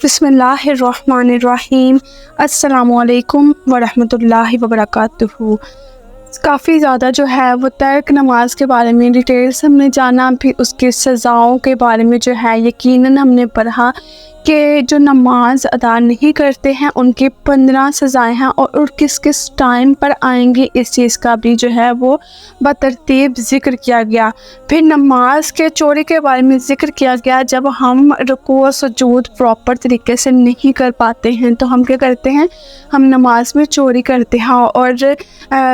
بسم اللہ الرحمن الرحیم۔ السلام علیکم ورحمۃ اللہ وبرکاتہ۔ کافی زیادہ جو ہے وہ ترک نماز کے بارے میں ڈیٹیلس ہم نے جانا، پھر اس کی سزاؤں کے بارے میں جو ہے یقیناً ہم نے پڑھا کہ جو نماز ادا نہیں کرتے ہیں ان کی 15 سزائیں ہیں اور کس کس ٹائم پر آئیں گی، اس چیز کا بھی جو ہے وہ بترتیب ذکر کیا گیا۔ پھر نماز کے چوری کے بارے میں ذکر کیا گیا، جب ہم رکوع و سجود پراپر طریقے سے نہیں کر پاتے ہیں تو ہم کیا کرتے ہیں، ہم نماز میں چوری کرتے ہیں۔ اور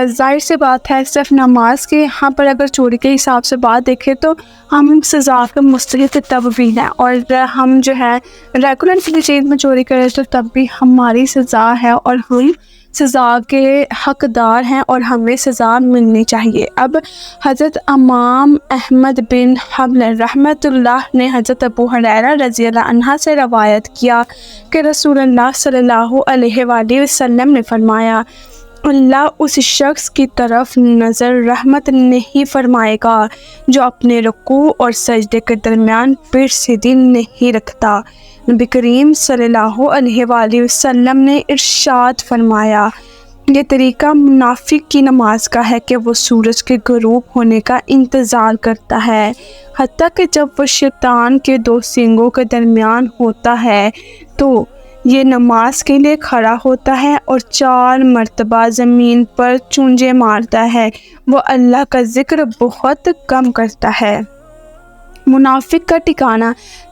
ظاہر سی بات ہے صرف نماز کے یہاں پر اگر چوری کے حساب سے بات دیکھیں تو ہم سزا کے مستحق تب بھی ہیں، اور ہم جو ہے ریگولر کسی چیز میں چوری کریں تو تب بھی ہماری سزا ہے اور ہم سزا کے حقدار ہیں اور ہمیں سزا ملنی چاہیے۔ اب حضرت امام احمد بن حنبل رحمۃ اللہ نے حضرت ابو ہریرہ رضی اللہ عنہ سے روایت کیا کہ رسول اللہ صلی اللہ علیہ وآلہ وسلم نے فرمایا، اللہ اس شخص کی طرف نظر رحمت نہیں فرمائے گا جو اپنے رکوع اور سجدے کے درمیان پیٹھ سیدھی نہیں رکھتا۔ نبی کریم صلی اللہ علیہ وآلہ وسلم نے ارشاد فرمایا، یہ طریقہ منافق کی نماز کا ہے کہ وہ سورج کے غروب ہونے کا انتظار کرتا ہے، حتیٰ کہ جب وہ شیطان کے 2 سینگوں کے درمیان ہوتا ہے تو یہ نماز کے لیے کھڑا ہوتا ہے اور 4 مرتبہ زمین پر چونجے مارتا ہے، وہ اللہ کا ذکر بہت کم کرتا ہے۔ منافق کا ٹھکانہ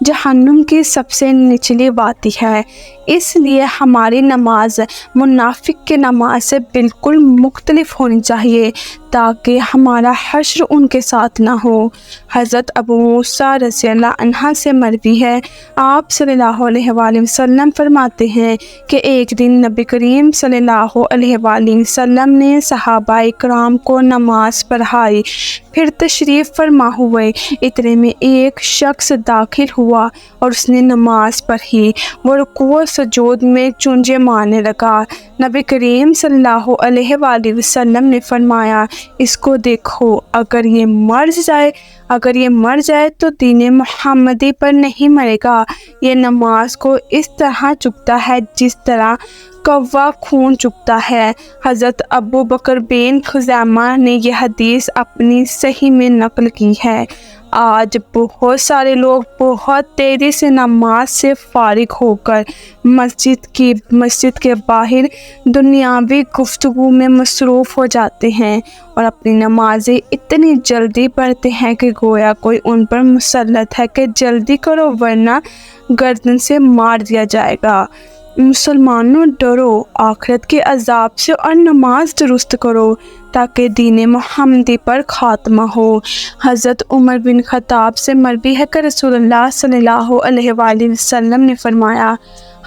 جہنم کی سب سے نچلی وادی ہے، اس لیے ہماری نماز منافق کی نماز سے بالکل مختلف ہونی چاہیے تاکہ ہمارا حشر ان کے ساتھ نہ ہو۔ حضرت ابو موسیٰ رضی اللہ عنہ سے مروی ہے، آپ صلی اللہ علیہ وآلہ وسلم فرماتے ہیں کہ ایک دن نبی کریم صلی اللہ علیہ وآلہ وسلم نے صحابہ کرام کو نماز پڑھائی، پھر تشریف فرما ہوئے، اتنے میں ایک شخص داخل ہوا اور اس نے نماز پڑھی، وہ رکوع و سجود میں چونجے مارنے لگا۔ نبی کریم صلی اللہ علیہ وآلہ وسلم نے فرمایا، اس کو دیکھو، اگر یہ مر جائے تو دین محمدی پر نہیں مرے گا۔ یہ نماز کو اس طرح چکتا ہے جس طرح کوا خون چکتا ہے۔ حضرت ابو بکر بن خزیمہ نے یہ حدیث اپنی صحیح میں نقل کی ہے۔ آج بہت سارے لوگ بہت تیزی سے نماز سے فارغ ہو کر مسجد کے باہر دنیاوی گفتگو میں مصروف ہو جاتے ہیں اور اپنی نمازیں اتنی جلدی پڑھتے ہیں کہ گویا کوئی ان پر مسلط ہے کہ جلدی کرو ورنہ گردن سے مار دیا جائے گا۔ مسلمانوں ڈرو آخرت کے عذاب سے اور نماز درست کرو تاکہ دین محمدی پر خاتمہ ہو۔ حضرت عمر بن خطاب سے مروی ہے کہ رسول اللہ صلی اللہ علیہ وآلہ وسلم نے فرمایا،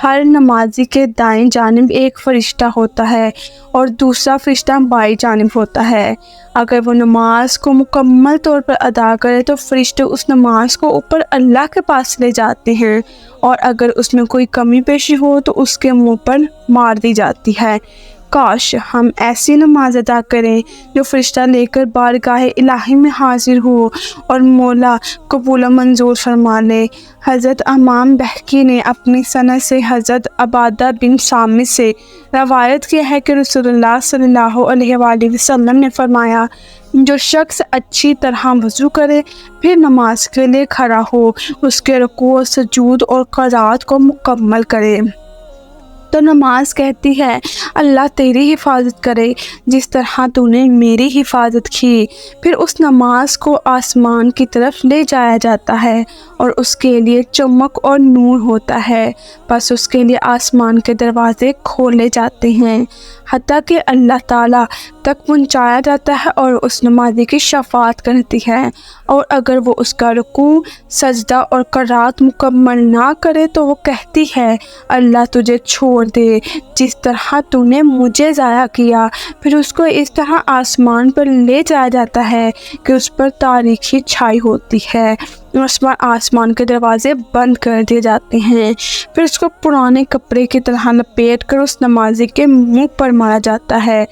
ہر نمازی کے دائیں جانب ایک فرشتہ ہوتا ہے اور دوسرا فرشتہ بائیں جانب ہوتا ہے۔ اگر وہ نماز کو مکمل طور پر ادا کرے تو فرشتے اس نماز کو اوپر اللہ کے پاس لے جاتے ہیں، اور اگر اس میں کوئی کمی بیشی ہو تو اس کے منہ پر مار دی جاتی ہے۔ کاش ہم ایسی نماز ادا کریں جو فرشتہ لے کر بارگاہ الہی میں حاضر ہو اور مولا قبول و منظور فرما لے۔ حضرت امام بہقی نے اپنی سند سے حضرت عبادہ بن صامت سے روایت کی ہے کہ رسول اللہ صلی اللہ علیہ وآلہ وسلم نے فرمایا، جو شخص اچھی طرح وضو کرے پھر نماز کے لیے کھڑا ہو، اس کے رکوع و سجود اور قرات کو مکمل کرے تو نماز کہتی ہے، اللہ تیری حفاظت کرے جس طرح تو نے میری حفاظت کی۔ پھر اس نماز کو آسمان کی طرف لے جایا جاتا ہے اور اس کے لیے چمک اور نور ہوتا ہے، بس اس کے لیے آسمان کے دروازے کھولے جاتے ہیں حتیٰ کہ اللہ تعالیٰ تک پہنچایا جاتا ہے اور اس نمازی کی شفاعت کرتی ہے، اور اگر وہ اس کا رکوع، سجدہ اور قرات مکمل نہ کرے تو وہ کہتی ہے، اللہ تجھے چھوڑ دے جس طرح تو نے مجھے ضائع کیا۔ پھر اس کو اس طرح آسمان پر لے جایا جاتا ہے کہ اس پر تاریکی چھائی ہوتی ہے آسمان کے دروازے بند کر دیے جاتے ہیں، پھر اس کو پرانے کپڑے کی طرح لپیٹ کر اس نمازی کے منہ پر مارا جاتا ہے۔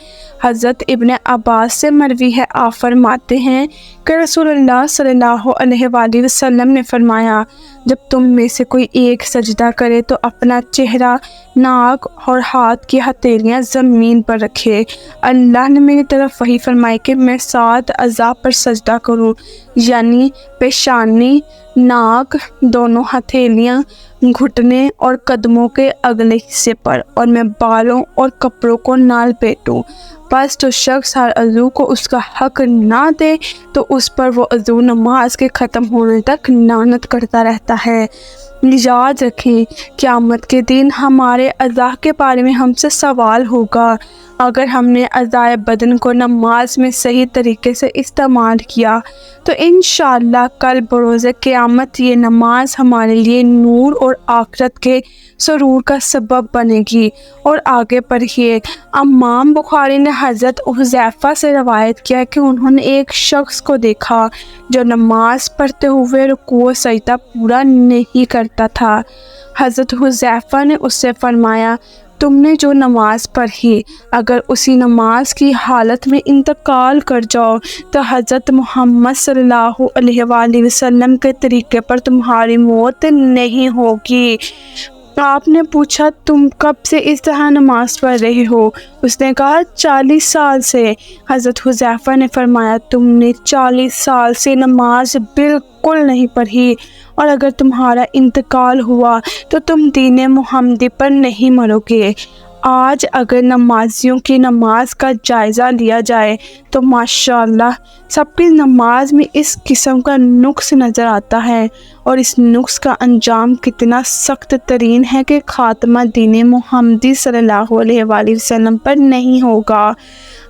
حضرت ابن عباس سے مروی ہے، آپ فرماتے ہیں کہ رسول اللہ صلی اللہ علیہ وآلہ وسلم نے فرمایا، جب تم میں سے کوئی ایک سجدہ کرے تو اپنا چہرہ، ناک اور ہاتھ کی ہتھیلیاں زمین پر رکھے۔ اللہ نے میری طرف وحی فرمائی کہ میں 7 اعضاء پر سجدہ کروں، یعنی پیشانی، ناک، دونوں ہتھیلیاں، گھٹنے اور قدموں کے اگلے حصے پر، اور میں بالوں اور کپڑوں کو نہ لپیٹوں۔ بس جو شخص ہر عضو کو اس کا حق نہ دے تو اس پر وہ عضو نماز کے ختم ہونے تک لعنت کرتا رہتا ہے۔ یاد رکھیں، قیامت کے دن ہمارے اعضاء کے بارے میں ہم سے سوال ہوگا۔ اگر ہم نے اعضائے بدن کو نماز میں صحیح طریقے سے استعمال کیا تو انشاءاللہ کل بروز قیامت یہ نماز ہمارے لیے نور اور آخرت کے سرور کا سبب بنے گی۔ اور آگے پڑھیے، امام بخاری نے حضرت حذیفہ سے روایت کیا کہ انہوں نے ایک شخص کو دیکھا جو نماز پڑھتے ہوئے رکوع و سجدہ پورا نہیں کرتا تھا۔ حضرت حذیفہ نے اس سے فرمایا، تم نے جو نماز پڑھی اگر اسی نماز کی حالت میں انتقال کر جاؤ تو حضرت محمد صلی اللہ علیہ وآلہ وسلم کے طریقے پر تمہاری موت نہیں ہوگی۔ آپ نے پوچھا، تم کب سے اس طرح نماز پڑھ رہے ہو؟ اس نے کہا، 40 سال سے۔ حضرت حذیفہ نے فرمایا، تم نے 40 سال سے نماز بالکل نہیں پڑھی، اور اگر تمہارا انتقال ہوا تو تم دین محمدی پر نہیں مرو گے۔ آج اگر نمازیوں کی نماز کا جائزہ لیا جائے تو ماشاءاللہ سب کی نماز میں اس قسم کا نقص نظر آتا ہے، اور اس نقص کا انجام کتنا سخت ترین ہے کہ خاتمہ دین محمدی صلی اللہ علیہ وآلہ وسلم پر نہیں ہوگا۔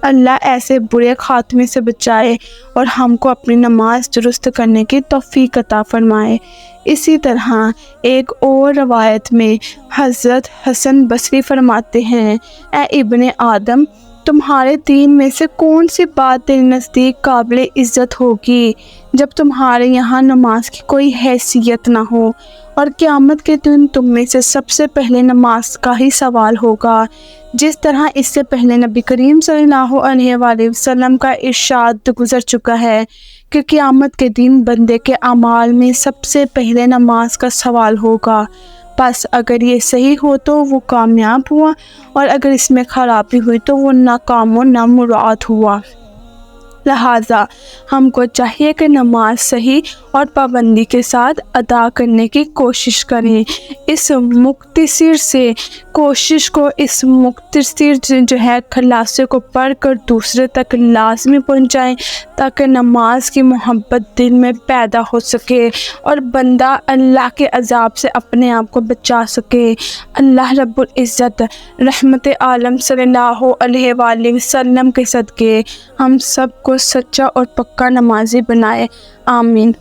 اللہ ایسے برے خاتمے سے بچائے اور ہم کو اپنی نماز درست کرنے کی توفیق عطا فرمائے۔ اسی طرح ایک اور روایت میں حضرت حسن بصری فرماتے ہیں، اے ابن آدم، تمہارے دین میں سے کون سی بات تیرے نزدیک قابل عزت ہوگی جب تمہارے یہاں نماز کی کوئی حیثیت نہ ہو؟ اور قیامت کے دن تم میں سے سب سے پہلے نماز کا ہی سوال ہوگا، جس طرح اس سے پہلے نبی کریم صلی اللہ علیہ وآلہ وسلم کا ارشاد گزر چکا ہے کہ قیامت کے دن بندے کے اعمال میں سب سے پہلے نماز کا سوال ہوگا۔ بس اگر یہ صحیح ہو تو وہ کامیاب ہوا، اور اگر اس میں خرابی ہوئی تو وہ ناکام و نامراد ہوا۔ لہٰذا ہم کو چاہیے کہ نماز صحیح اور پابندی کے ساتھ ادا کرنے کی کوشش کریں۔ اس مختصر جو ہے خلاصے کو پڑھ کر دوسرے تک لازمی پہنچائیں تاکہ نماز کی محبت دل میں پیدا ہو سکے اور بندہ اللہ کے عذاب سے اپنے آپ کو بچا سکے۔ اللہ رب العزت رحمت عالم صلی اللہ علیہ وآلہ وسلم کے صدقے ہم سب کو سچا اور پکا نمازی بنائے، آمین۔